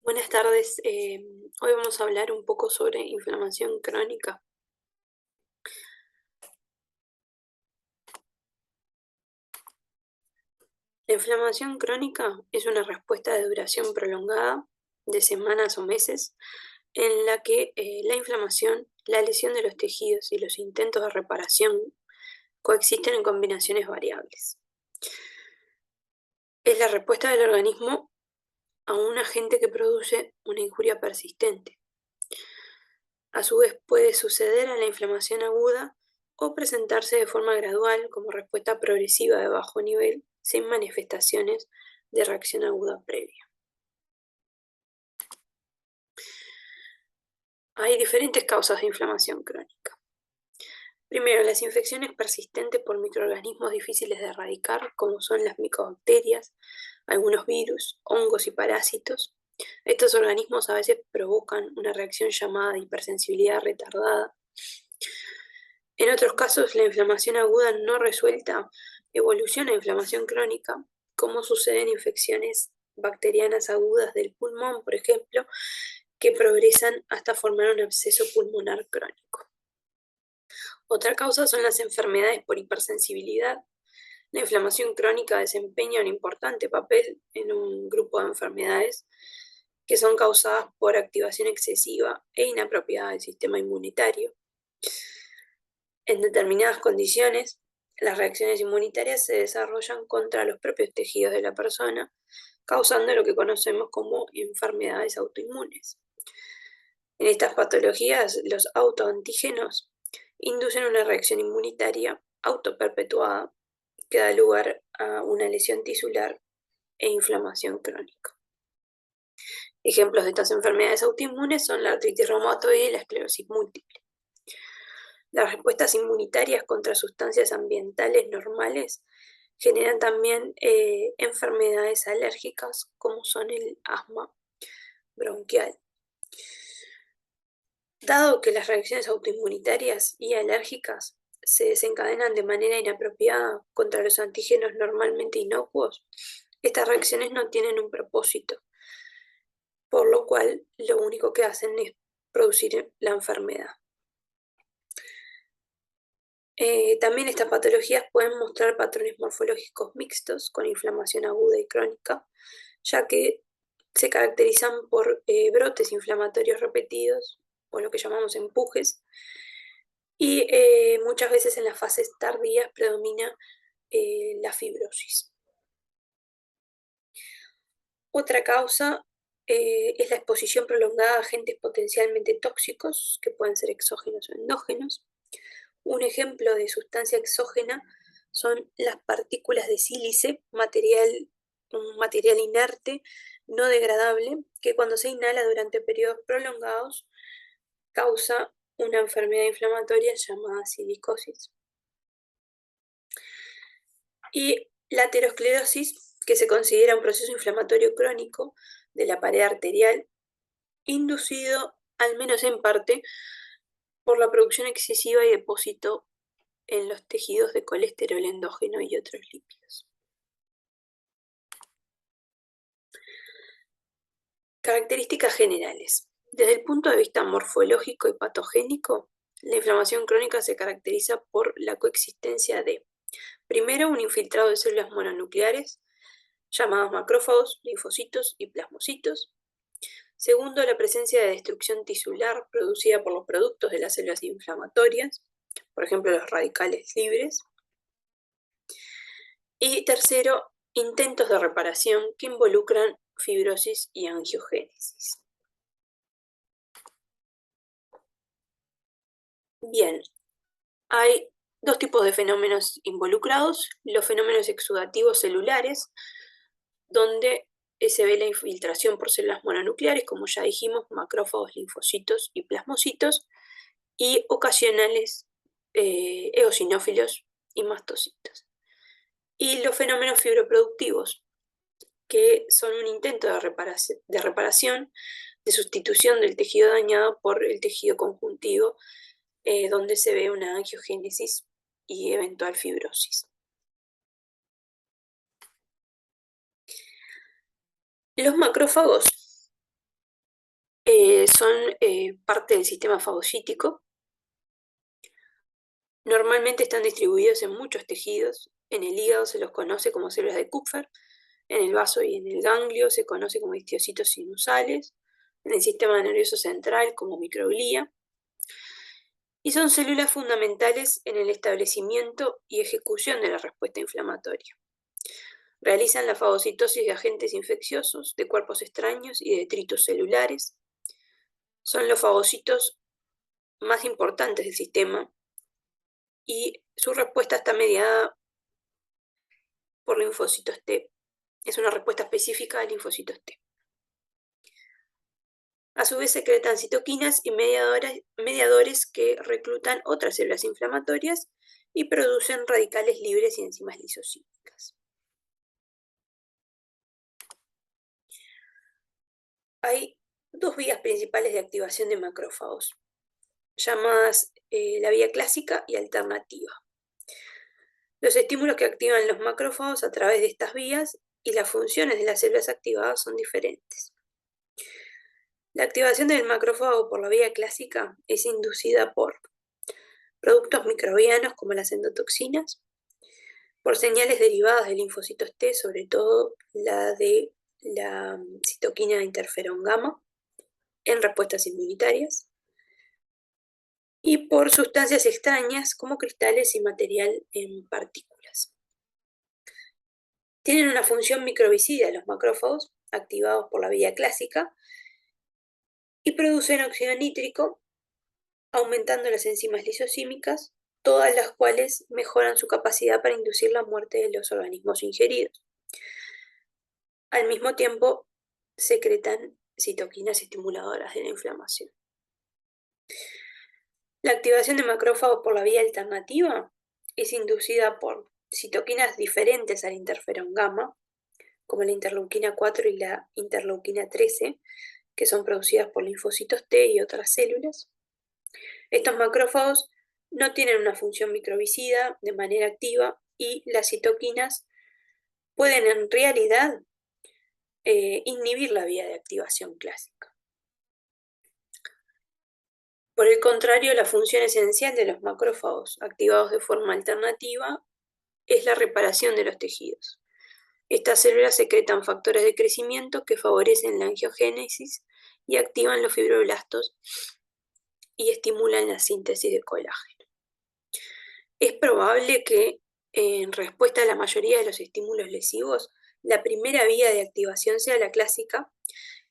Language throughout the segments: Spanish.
Buenas tardes. Hoy vamos a hablar un poco sobre inflamación crónica. La inflamación crónica es una respuesta de duración prolongada de semanas o meses en la que la inflamación, la lesión de los tejidos y los intentos de reparación coexisten en combinaciones variables. Es la respuesta del organismo a un agente que produce una injuria persistente. A su vez puede suceder a la inflamación aguda o presentarse de forma gradual como respuesta progresiva de bajo nivel sin manifestaciones de reacción aguda previa. Hay diferentes causas de inflamación crónica. Primero, las infecciones persistentes por microorganismos difíciles de erradicar, como son las micobacterias, algunos virus, hongos y parásitos. Estos organismos a veces provocan una reacción llamada hipersensibilidad retardada. En otros casos, la inflamación aguda no resuelta evoluciona a inflamación crónica, como sucede en infecciones bacterianas agudas del pulmón, por ejemplo, que progresan hasta formar un absceso pulmonar crónico. Otra causa son las enfermedades por hipersensibilidad. La inflamación crónica desempeña un importante papel en un grupo de enfermedades que son causadas por activación excesiva e inapropiada del sistema inmunitario. En determinadas condiciones, las reacciones inmunitarias se desarrollan contra los propios tejidos de la persona, causando lo que conocemos como enfermedades autoinmunes. En estas patologías, los autoantígenos inducen una reacción inmunitaria autoperpetuada que da lugar a una lesión tisular e inflamación crónica. Ejemplos de estas enfermedades autoinmunes son la artritis reumatoide y la esclerosis múltiple. Las respuestas inmunitarias contra sustancias ambientales normales generan también enfermedades alérgicas como son el asma bronquial. Dado que las reacciones autoinmunitarias y alérgicas se desencadenan de manera inapropiada contra los antígenos normalmente inocuos, estas reacciones no tienen un propósito, por lo cual lo único que hacen es producir la enfermedad. También estas patologías pueden mostrar patrones morfológicos mixtos con inflamación aguda y crónica, ya que se caracterizan por brotes inflamatorios repetidos, o lo que llamamos empujes, y muchas veces en las fases tardías predomina la fibrosis. Otra causa es la exposición prolongada a agentes potencialmente tóxicos, que pueden ser exógenos o endógenos. Un ejemplo de sustancia exógena son las partículas de sílice, un material inerte, no degradable, que cuando se inhala durante periodos prolongados causa una enfermedad inflamatoria llamada silicosis. Y la aterosclerosis, que se considera un proceso inflamatorio crónico de la pared arterial, inducido, al menos en parte, por la producción excesiva y depósito en los tejidos de colesterol endógeno y otros lípidos. Características generales. Desde el punto de vista morfológico y patogénico, la inflamación crónica se caracteriza por la coexistencia de, primero, un infiltrado de células mononucleares, llamadas macrófagos, linfocitos y plasmocitos. Segundo, la presencia de destrucción tisular producida por los productos de las células inflamatorias, por ejemplo, los radicales libres. Y tercero, intentos de reparación que involucran fibrosis y angiogénesis. Bien, hay dos tipos de fenómenos involucrados: los fenómenos exudativos celulares, donde se ve la infiltración por células mononucleares, como ya dijimos, macrófagos, linfocitos y plasmocitos, y ocasionales eosinófilos y mastocitos. Y los fenómenos fibroproductivos, que son un intento de reparación, de sustitución del tejido dañado por el tejido conjuntivo, donde se ve una angiogénesis y eventual fibrosis. Los macrófagos son parte del sistema fagocítico. Normalmente están distribuidos en muchos tejidos. En el hígado se los conoce como células de Kupffer, en el vaso y en el ganglio se conoce como histiocytos sinusales, en el sistema nervioso central como microglía, y son células fundamentales en el establecimiento y ejecución de la respuesta inflamatoria. Realizan la fagocitosis de agentes infecciosos, de cuerpos extraños y de detritos celulares. Son los fagocitos más importantes del sistema y su respuesta está mediada por linfocitos T. Es una respuesta específica de linfocitos T. A su vez secretan citoquinas y mediadores que reclutan otras células inflamatorias y producen radicales libres y enzimas lisosímicas. Hay dos vías principales de activación de macrófagos, llamadas la vía clásica y alternativa. Los estímulos que activan los macrófagos a través de estas vías y las funciones de las células activadas son diferentes. La activación del macrófago por la vía clásica es inducida por productos microbianos como las endotoxinas, por señales derivadas de linfocitos T, sobre todo la de la citoquina interferón gamma, en respuestas inmunitarias, y por sustancias extrañas como cristales y material en partículas. Tienen una función microbicida los macrófagos, activados por la vía clásica, y producen óxido nítrico, aumentando las enzimas lisosímicas, todas las cuales mejoran su capacidad para inducir la muerte de los organismos ingeridos. Al mismo tiempo, secretan citoquinas estimuladoras de la inflamación. La activación de macrófagos por la vía alternativa es inducida por citoquinas diferentes al interferón gamma, como la interleuquina 4 y la interleuquina 13, que son producidas por linfocitos T y otras células. Estos macrófagos no tienen una función microbicida de manera activa y las citoquinas pueden en realidad inhibir la vía de activación clásica. Por el contrario, la función esencial de los macrófagos activados de forma alternativa es la reparación de los tejidos. Estas células secretan factores de crecimiento que favorecen la angiogénesis y activan los fibroblastos y estimulan la síntesis de colágeno. Es probable que, en respuesta a la mayoría de los estímulos lesivos, la primera vía de activación sea la clásica,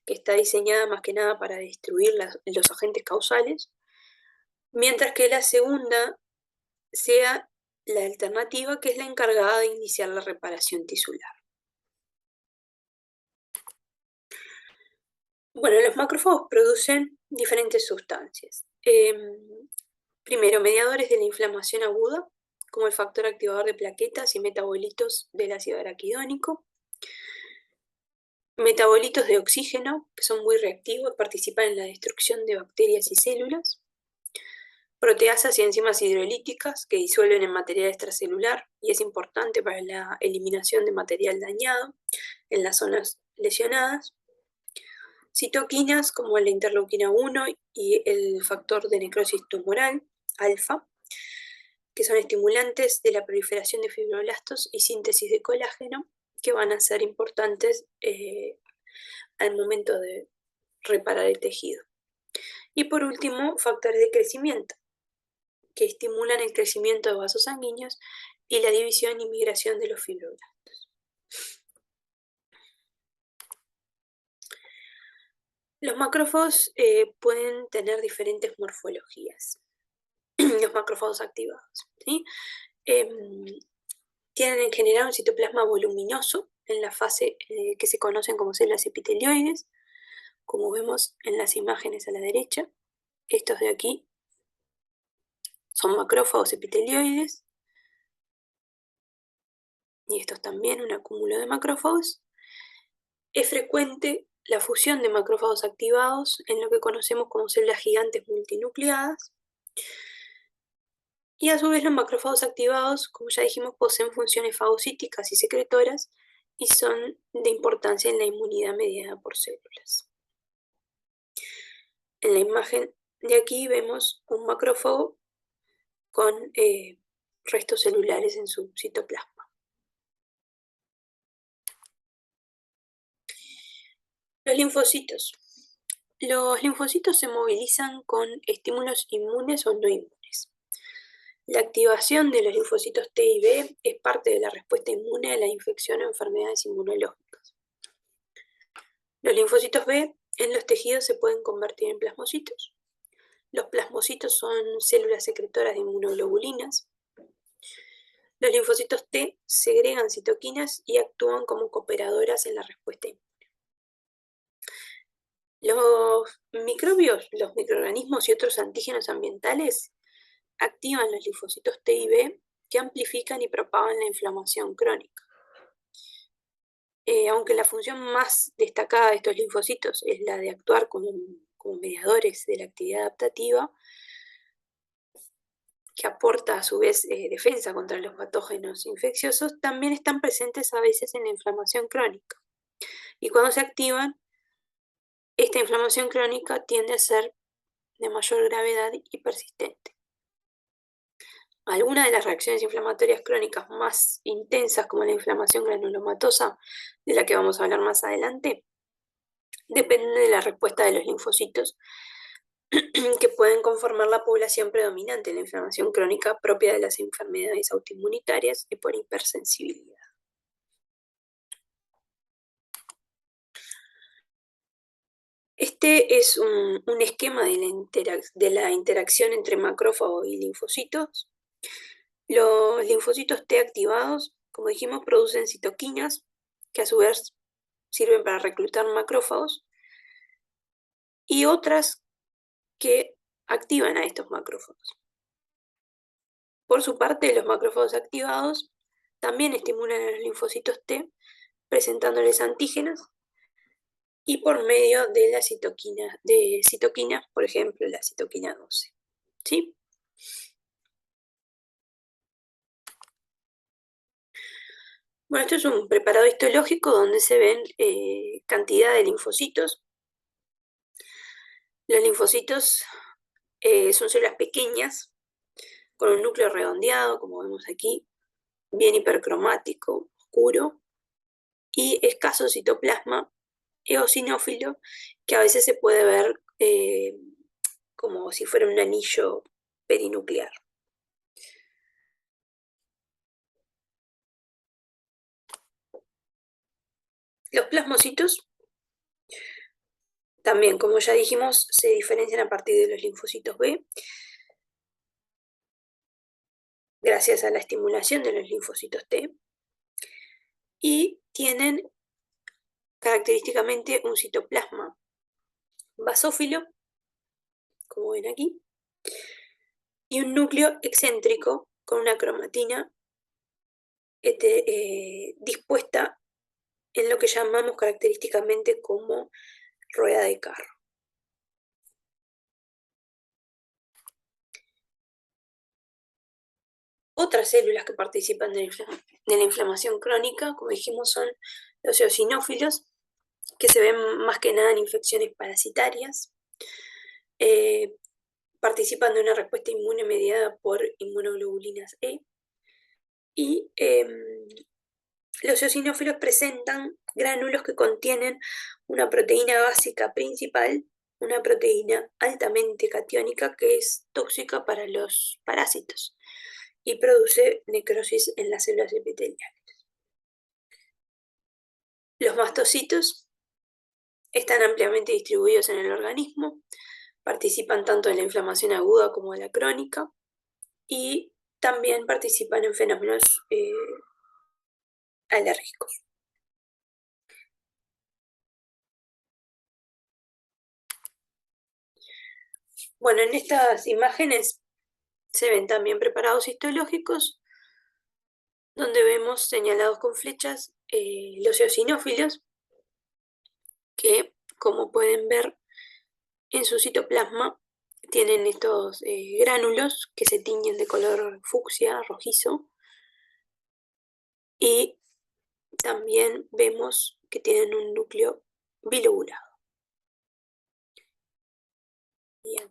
que está diseñada más que nada para destruir los agentes causales, mientras que la segunda sea la alternativa, que es la encargada de iniciar la reparación tisular. Bueno, los macrófagos producen diferentes sustancias. Primero, mediadores de la inflamación aguda, como el factor activador de plaquetas y metabolitos del ácido araquidónico. Metabolitos de oxígeno, que son muy reactivos, participan en la destrucción de bacterias y células. Proteasas y enzimas hidrolíticas que disuelven en material extracelular y es importante para la eliminación de material dañado en las zonas lesionadas. Citoquinas como la interleuquina 1 y el factor de necrosis tumoral, alfa, que son estimulantes de la proliferación de fibroblastos y síntesis de colágeno, que van a ser importantes al momento de reparar el tejido. Y por último, factores de crecimiento, que estimulan el crecimiento de vasos sanguíneos y la división y migración de los fibroblastos. Los macrófagos pueden tener diferentes morfologías, los macrófagos activados, ¿sí? Tienen en general un citoplasma voluminoso en la fase que se conocen como células epitelioides, como vemos en las imágenes a la derecha. Estos de aquí son macrófagos epitelioides y estos también, un acúmulo de macrófagos. Es frecuente la fusión de macrófagos activados en lo que conocemos como células gigantes multinucleadas. Y a su vez los macrófagos activados, como ya dijimos, poseen funciones fagocíticas y secretoras y son de importancia en la inmunidad mediada por células. En la imagen de aquí vemos un macrófago con restos celulares en su citoplasma. Los linfocitos. Los linfocitos se movilizan con estímulos inmunes o no inmunes. La activación de los linfocitos T y B es parte de la respuesta inmune a la infección o enfermedades inmunológicas. Los linfocitos B en los tejidos se pueden convertir en plasmocitos. Los plasmocitos son células secretoras de inmunoglobulinas. Los linfocitos T segregan citoquinas y actúan como cooperadoras en la respuesta inmune. Los microbios, los microorganismos y otros antígenos ambientales activan los linfocitos T y B que amplifican y propagan la inflamación crónica. Aunque la función más destacada de estos linfocitos es la de actuar como mediadores de la actividad adaptativa, que aporta a su vez defensa contra los patógenos infecciosos, también están presentes a veces en la inflamación crónica. Y cuando se activan, esta inflamación crónica tiende a ser de mayor gravedad y persistente. Algunas de las reacciones inflamatorias crónicas más intensas, como la inflamación granulomatosa, de la que vamos a hablar más adelante, dependen de la respuesta de los linfocitos que pueden conformar la población predominante en la inflamación crónica propia de las enfermedades autoinmunitarias y por hipersensibilidad. Este es un esquema de la interacción entre macrófagos y linfocitos. Los linfocitos T activados, como dijimos, producen citoquinas, que a su vez sirven para reclutar macrófagos, y otras que activan a estos macrófagos. Por su parte, los macrófagos activados también estimulan a los linfocitos T, presentándoles antígenos, y por medio de la citoquinas, por ejemplo, la citoquina 12. ¿Sí? Bueno, esto es un preparado histológico donde se ven cantidad de linfocitos. Los linfocitos son células pequeñas con un núcleo redondeado, como vemos aquí, bien hipercromático, oscuro, y escaso citoplasma eosinófilo, que a veces se puede ver como si fuera un anillo perinuclear. Los plasmocitos también, como ya dijimos, se diferencian a partir de los linfocitos B, gracias a la estimulación de los linfocitos T, y tienen característicamente un citoplasma basófilo, como ven aquí, y un núcleo excéntrico con una cromatina dispuesta en lo que llamamos característicamente como rueda de carro. Otras células que participan de la inflamación crónica, como dijimos, son los eosinófilos, que se ven más que nada en infecciones parasitarias. Participan de una respuesta inmune mediada por inmunoglobulinas E. Y los eosinófilos presentan gránulos que contienen una proteína básica principal, una proteína altamente catiónica que es tóxica para los parásitos y produce necrosis en las células epiteliales. Los mastocitos están ampliamente distribuidos en el organismo, participan tanto en la inflamación aguda como en la crónica y también participan en fenómenos alérgicos. Bueno, en estas imágenes se ven también preparados histológicos, donde vemos señalados con flechas los eosinófilos, que como pueden ver en su citoplasma tienen estos gránulos que se tiñen de color fucsia, rojizo, y también vemos que tienen un núcleo bilobulado. Bien.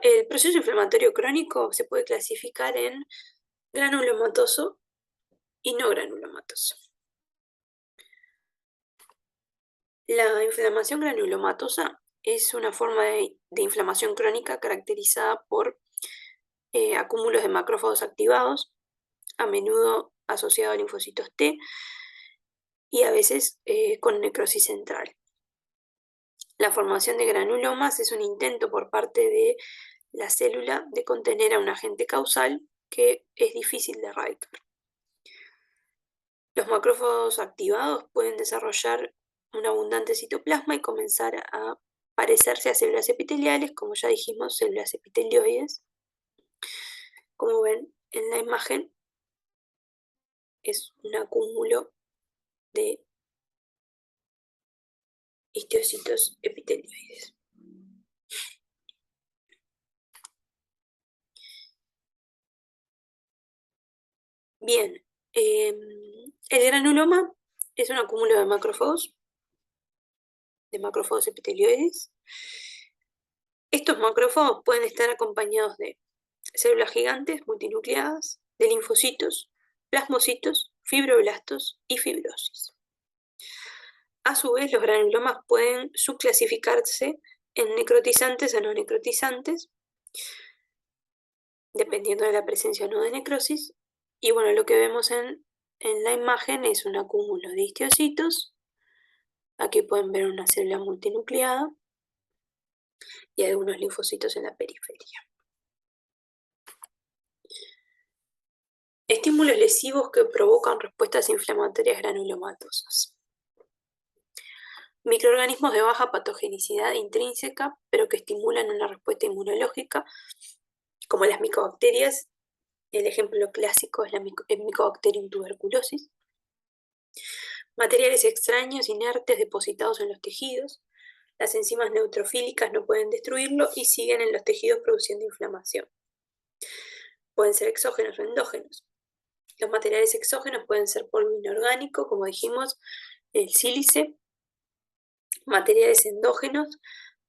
El proceso inflamatorio crónico se puede clasificar en granulomatoso y no granulomatoso. La inflamación granulomatosa es una forma de inflamación crónica caracterizada por acúmulos de macrófagos activados, a menudo asociado a linfocitos T y a veces con necrosis central. La formación de granulomas es un intento por parte de la célula de contener a un agente causal que es difícil de erradicar. Los macrófagos activados pueden desarrollar un abundante citoplasma y comenzar a parecerse a células epiteliales, como ya dijimos, células epitelioides. Como ven en la imagen, es un acúmulo de histocitos epitelioides. Bien, el granuloma es un acúmulo de macrófagos epitelioides. Estos macrófagos pueden estar acompañados de células gigantes multinucleadas, de linfocitos, plasmocitos, fibroblastos y fibrosis. A su vez, los granulomas pueden subclasificarse en necrotizantes o no necrotizantes, dependiendo de la presencia o no de necrosis. Y bueno, lo que vemos en la imagen es un acúmulo de histocitos. Aquí pueden ver una célula multinucleada y algunos linfocitos en la periferia. Estímulos lesivos que provocan respuestas inflamatorias granulomatosas. Microorganismos de baja patogenicidad intrínseca, pero que estimulan una respuesta inmunológica, como las micobacterias. El ejemplo clásico es el Mycobacterium tuberculosis. Materiales extraños inertes depositados en los tejidos. Las enzimas neutrofílicas no pueden destruirlo y siguen en los tejidos produciendo inflamación. Pueden ser exógenos o endógenos. Los materiales exógenos pueden ser polvo inorgánico, como dijimos, el sílice. Materiales endógenos,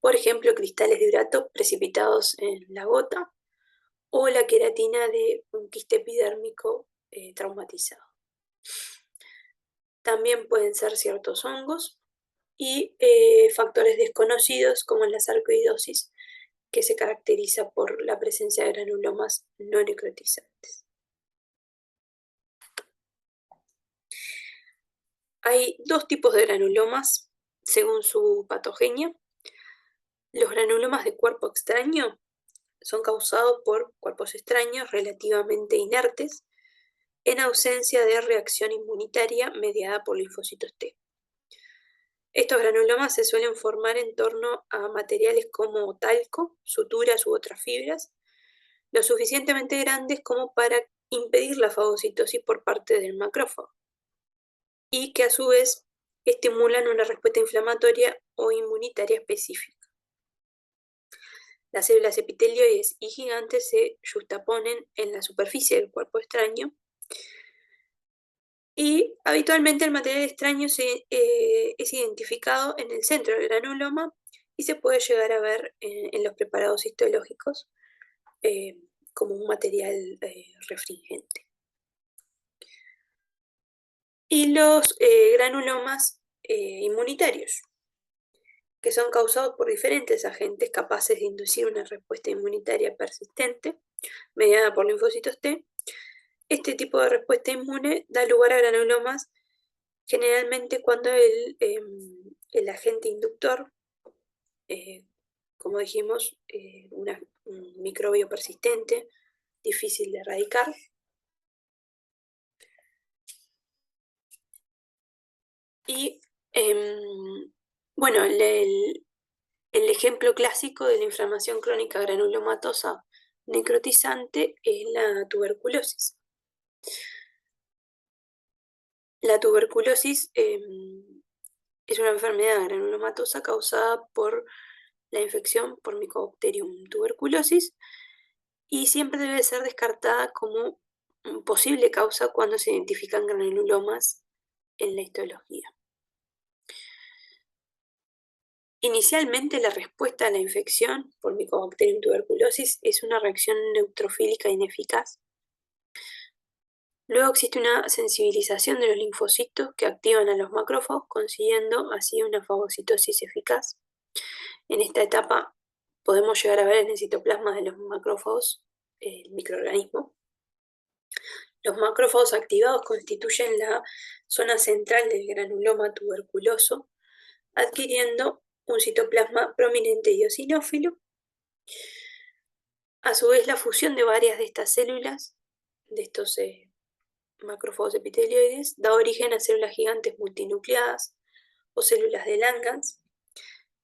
por ejemplo, cristales de urato precipitados en la gota o la queratina de un quiste epidérmico traumatizado. También pueden ser ciertos hongos y factores desconocidos como la sarcoidosis, que se caracteriza por la presencia de granulomas no necrotizantes. Hay dos tipos de granulomas según su patogenia. Los granulomas de cuerpo extraño son causados por cuerpos extraños relativamente inertes en ausencia de reacción inmunitaria mediada por linfocitos T. Estos granulomas se suelen formar en torno a materiales como talco, suturas u otras fibras, lo suficientemente grandes como para impedir la fagocitosis por parte del macrófago, y que a su vez estimulan una respuesta inflamatoria o inmunitaria específica. Las células epitelioides y gigantes se yuxtaponen en la superficie del cuerpo extraño y habitualmente el material extraño es identificado en el centro del granuloma y se puede llegar a ver en los preparados histológicos como un material refringente. Y los granulomas inmunitarios, que son causados por diferentes agentes capaces de inducir una respuesta inmunitaria persistente mediada por linfocitos T. Este tipo de respuesta inmune da lugar a granulomas generalmente cuando el agente inductor, como dijimos, un microbio persistente, difícil de erradicar. Y bueno, el ejemplo clásico de la inflamación crónica granulomatosa necrotizante es la tuberculosis. La tuberculosis es una enfermedad granulomatosa causada por la infección por Mycobacterium tuberculosis y siempre debe ser descartada como posible causa cuando se identifican granulomas en la histología. Inicialmente, la respuesta a la infección por Mycobacterium tuberculosis es una reacción neutrofílica ineficaz. Luego existe una sensibilización de los linfocitos que activan a los macrófagos, consiguiendo así una fagocitosis eficaz. En esta etapa podemos llegar a ver en el citoplasma de los macrófagos el microorganismo. Los macrófagos activados constituyen la zona central del granuloma tuberculoso, adquiriendo un citoplasma prominente y eosinófilo. A su vez, la fusión de varias de estas células, de estos macrófagos epitelioides, da origen a células gigantes multinucleadas o células de Langhans,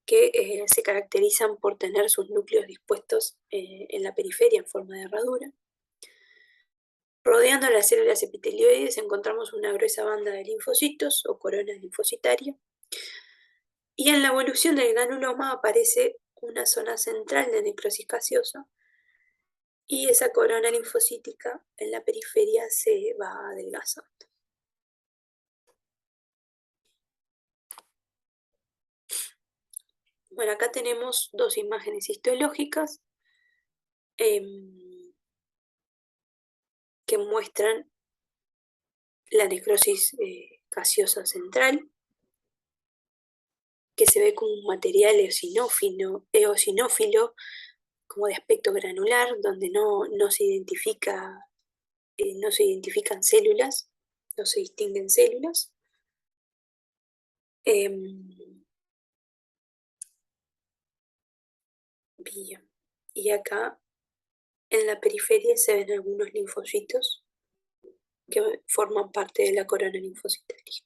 que se caracterizan por tener sus núcleos dispuestos en la periferia en forma de herradura. Rodeando las células epitelioides encontramos una gruesa banda de linfocitos o corona linfocitaria. Y en la evolución del granuloma aparece una zona central de necrosis gaseosa y esa corona linfocítica en la periferia se va adelgazando. Bueno, acá tenemos dos imágenes histológicas que muestran la necrosis gaseosa central, que se ve como un material eosinófilo, como de aspecto granular, donde no se identifican células, no se distinguen células. Bien. Y acá en la periferia se ven algunos linfocitos que forman parte de la corona linfocitaria.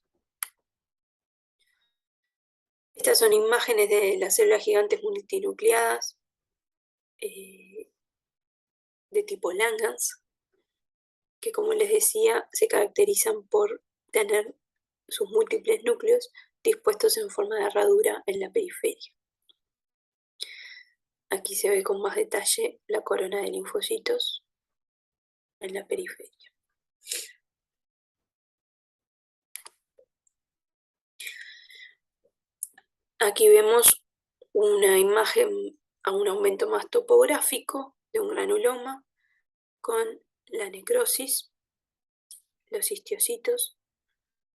Estas son imágenes de las células gigantes multinucleadas de tipo Langhans, que como les decía, se caracterizan por tener sus múltiples núcleos dispuestos en forma de herradura en la periferia. Aquí se ve con más detalle la corona de linfocitos en la periferia. Aquí vemos una imagen a un aumento más topográfico de un granuloma con la necrosis, los histiocitos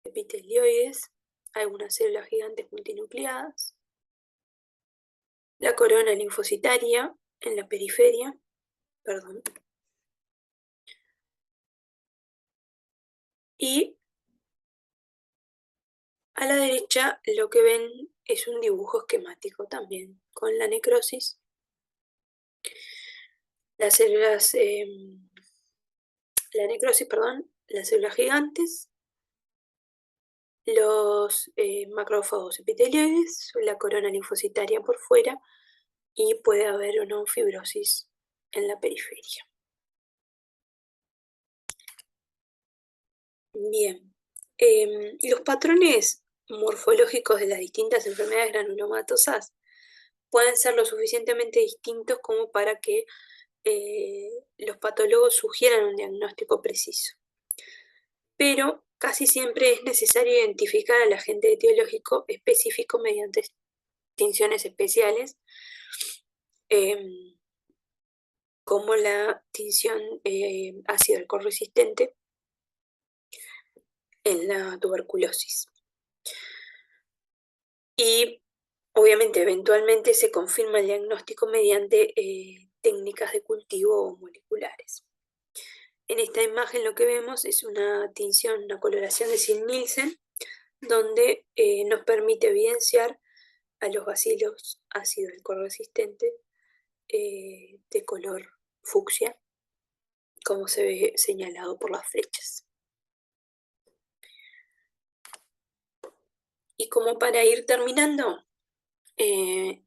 epitelioides, algunas células gigantes multinucleadas, la corona linfocitaria en la periferia, y a la derecha lo que ven es un dibujo esquemático también con la necrosis, las células, las células gigantes, los macrófagos epitelioides, la corona linfocitaria por fuera y puede haber o no fibrosis en la periferia. Bien, los patrones morfológicos de las distintas enfermedades granulomatosas pueden ser lo suficientemente distintos como para que los patólogos sugieran un diagnóstico preciso. Pero casi siempre es necesario identificar al agente etiológico específico mediante tinciones especiales, como la tinción ácido alcohol resistente en la tuberculosis. Y obviamente eventualmente se confirma el diagnóstico mediante técnicas de cultivo moleculares. En esta imagen lo que vemos es una tinción, una coloración de Zinn-Nielsen, donde nos permite evidenciar a los bacilos ácido alcohol resistente de color fucsia, como se ve señalado por las flechas. Y como para ir terminando,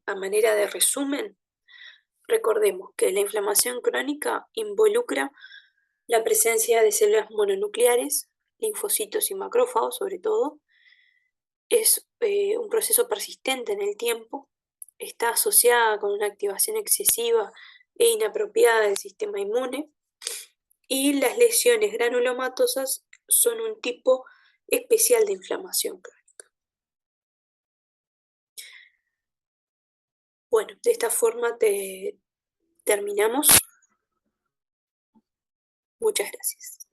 a manera de resumen, recordemos que la inflamación crónica involucra la presencia de células mononucleares, linfocitos y macrófagos sobre todo. Es un proceso persistente en el tiempo, está asociada con una activación excesiva e inapropiada del sistema inmune y las lesiones granulomatosas son un tipo especial de inflamación crónica. Bueno, de esta forma terminamos. Muchas gracias.